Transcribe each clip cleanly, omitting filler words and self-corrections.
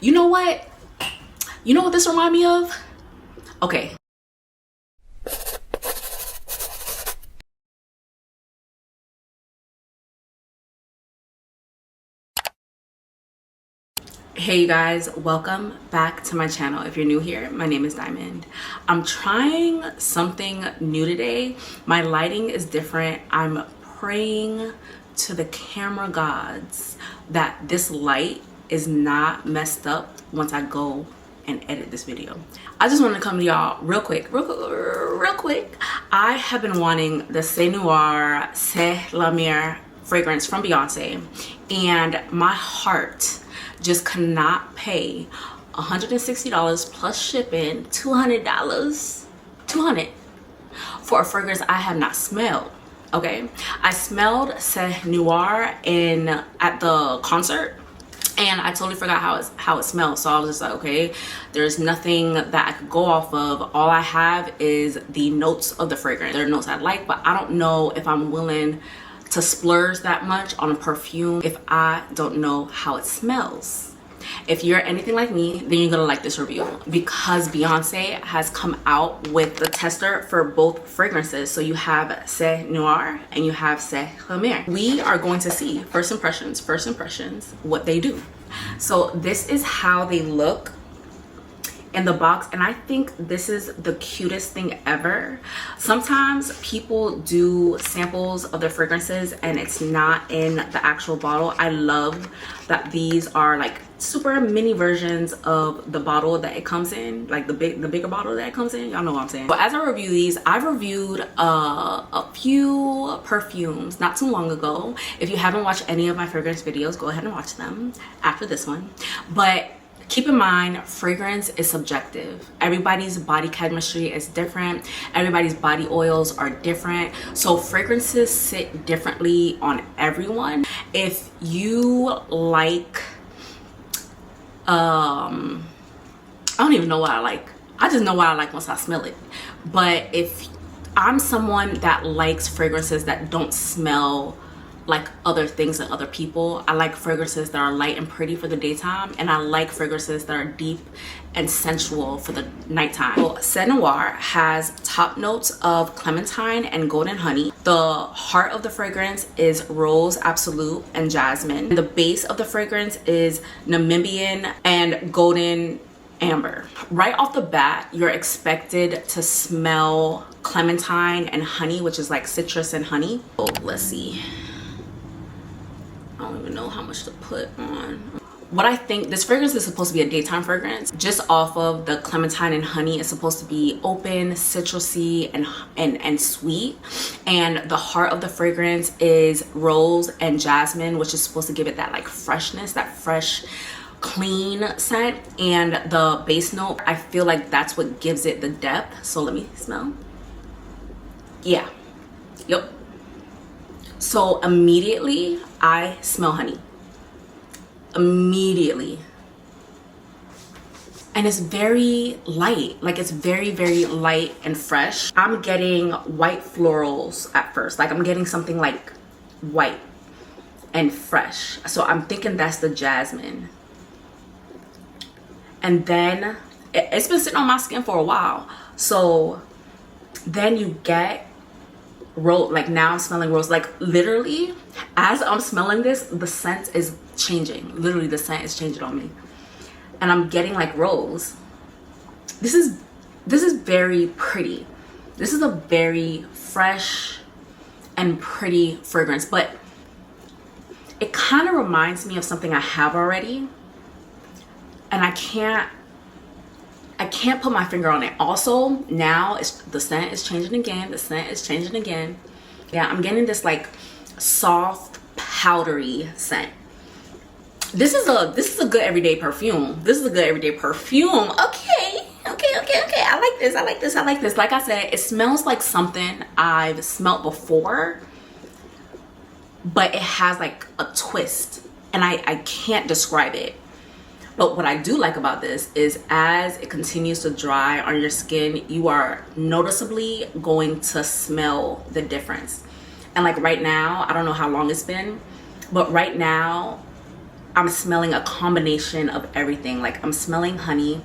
You know what? You know what this reminds me of? Okay. Hey you guys, welcome back to my channel. If you're new here, my name is Diamond. I'm trying something new today. My lighting is different. I'm praying to the camera gods that this light is not messed up once I go and edit this video. I just want to come to y'all real quick. I have been wanting the Noir Lumière fragrance from Beyoncé, and my heart just cannot pay $160 plus shipping, $200 for a fragrance I have not smelled. Okay, I smelled Noir at the concert, and I totally forgot how it smelled. So I was just like, okay, there's nothing that I could go off of. All I have is the notes of the fragrance. There are notes I like, but I don't know if I'm willing to splurge that much on a perfume if I don't know how it smells. If you're anything like me, then you're gonna like this review, because Beyonce has come out with the tester for both fragrances. So you have Noir and you have Lumière. We are going to see first impressions, what they do. So this is how they look in the box, and I think this is the cutest thing ever. Sometimes people do samples of their fragrances and it's not in the actual bottle. I love that these are like super mini versions of the bottle that it comes in, like the bigger bottle that it comes in. Y'all know what I'm saying. But as I review these, I've reviewed a few perfumes not too long ago. If you haven't watched any of my fragrance videos, go ahead and watch them after this one. But keep in mind, fragrance is subjective. Everybody's body chemistry is different. Everybody's body oils are different. So fragrances sit differently on everyone. If you like, I don't even know what I like. I just know what I like once I smell it. But if I'm someone that likes fragrances that don't smell like other things and other people, I like fragrances that are light and pretty for the daytime, and I like fragrances that are deep and sensual for the nighttime. So Noir has top notes of clementine and golden honey. The heart of the fragrance is rose absolute and jasmine. The base of the fragrance is Namibian and golden amber. Right off the bat, you're expected to smell clementine and honey, which is like citrus and honey. Oh, let's see. I don't even know how much to put on. What I think, this fragrance is supposed to be a daytime fragrance. Just off of the clementine and honey, it's supposed to be open, citrusy, and sweet. And the heart of the fragrance is rose and jasmine, which is supposed to give it that like freshness, that fresh, clean scent. And the base note, I feel like that's what gives it the depth. So let me smell. Yeah. Yep. So immediately I smell honey. Immediately. And it's very light. Like, it's very, very light and fresh. I'm getting white florals at first. Like, I'm getting something like white and fresh. So I'm thinking that's the jasmine. And then it's been sitting on my skin for a while. So then you get rose. Like, now I'm smelling rose. Like, literally as I'm smelling this, the scent is changing. Literally the scent is changing on me, and I'm getting like rose. This is very pretty. This is a very fresh and pretty fragrance, but it kind of reminds me of something I have already, and I can't put my finger on it. Also, now the scent is changing again. The scent is changing again. Yeah, I'm getting this like soft, powdery scent. This is a good everyday perfume. This is a good everyday perfume. Okay. I like this. Like I said, it smells like something I've smelled before, but it has like a twist, and I can't describe it. But what I do like about this is as it continues to dry on your skin, you are noticeably going to smell the difference. And like right now, I don't know how long it's been, but right now I'm smelling a combination of everything. Like I'm smelling honey,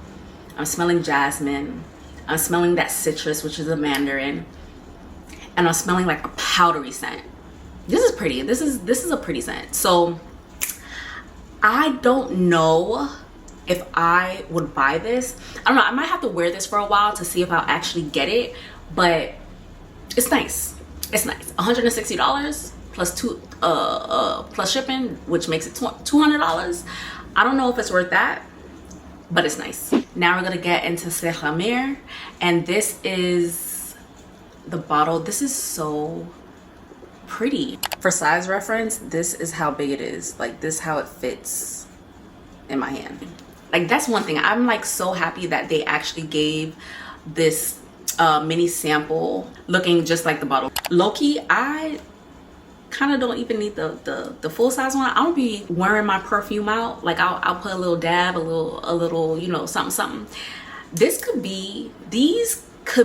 I'm smelling jasmine, I'm smelling that citrus, which is a mandarin, and I'm smelling like a powdery scent. This is pretty. This is a pretty scent. So I don't know if I would buy this. I don't know. I might have to wear this for a while to see if I'll actually get it, but it's nice. It's nice. $160 plus shipping, which makes it $200. I don't know if it's worth that, but it's nice. Now we're gonna get into Lumière, and this is the bottle. This is so pretty. For size reference, this is how big it is. Like this, how it fits in my hand. Like that's one thing. I'm like so happy that they actually gave this mini sample looking just like the bottle. Low-key, I kind of don't even need the full size one. I don't be wearing my perfume out. Like I'll put a little dab, a little, you know, something. These could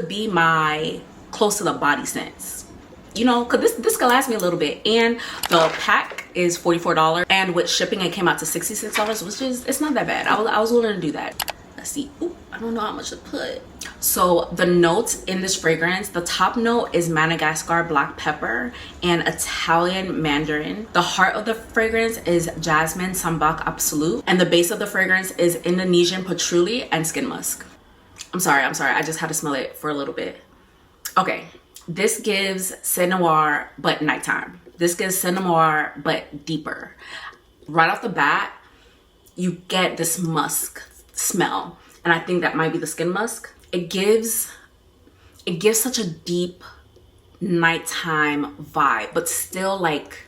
be my close to the body scents, you know, because this could last me a little bit. And the pack is $44, and with shipping it came out to $66, which is, it's not that bad. I was willing to do that. Let's see. Ooh, I don't know how much to put. So the notes in this fragrance, the top note is Madagascar black pepper and Italian mandarin. The heart of the fragrance is jasmine sambac absolute, and the base of the fragrance is Indonesian patchouli and skin musk. I'm sorry, I just had to smell it for a little bit. Okay, this gives Noir but nighttime. This gives Noir but deeper. Right off the bat, you get this musk smell, and I think that might be the skin musk. It gives such a deep nighttime vibe, but still like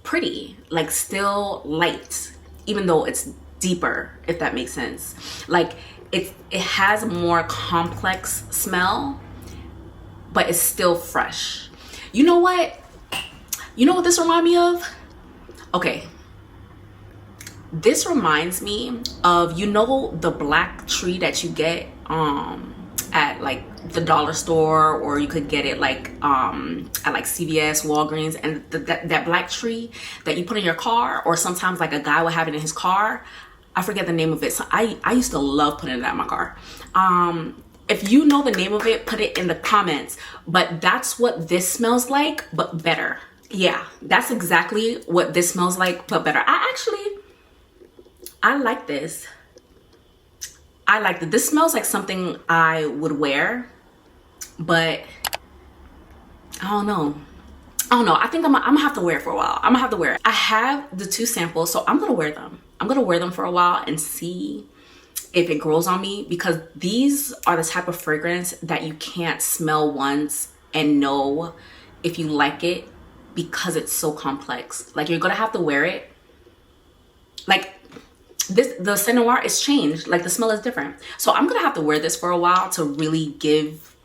pretty, like still light, even though it's deeper, if that makes sense. Like it has a more complex smell, but it's still fresh. You know what this reminds me of? Okay, this reminds me of, you know, the black tree that you get at like the dollar store, or you could get it like at like CVS, Walgreens, and that black tree that you put in your car, or sometimes like a guy would have it in his car. I forget the name of it. So I used to love putting that in my car. If you know the name of it, put it in the comments. But that's what this smells like, but better. Yeah, that's exactly what this smells like, but better. I like this. I like that. This smells like something I would wear, but I don't know. I think I'm gonna have to wear it for a while. I'm gonna have to wear it. I have the 2 samples, so I'm gonna wear them. I'm gonna wear them for a while and see if it grows on me, because these are the type of fragrance that you can't smell once and know if you like it, because it's so complex. Like you're gonna have to wear it. Like the Noir is changed, like the smell is different. So I'm gonna have to wear this for a while to really give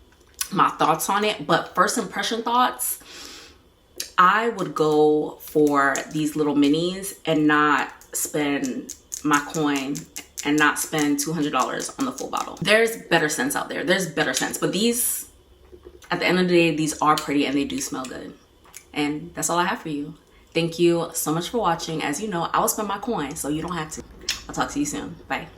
my thoughts on it. But first impression thoughts, I would go for these little minis and not spend my coin and not spend $200 on the full bottle. There's better scents out there. There's better scents, but these, at the end of the day, these are pretty and they do smell good. And that's all I have for you. Thank you so much for watching. As you know, I will spend my coin, so you don't have to. I'll talk to you soon. Bye.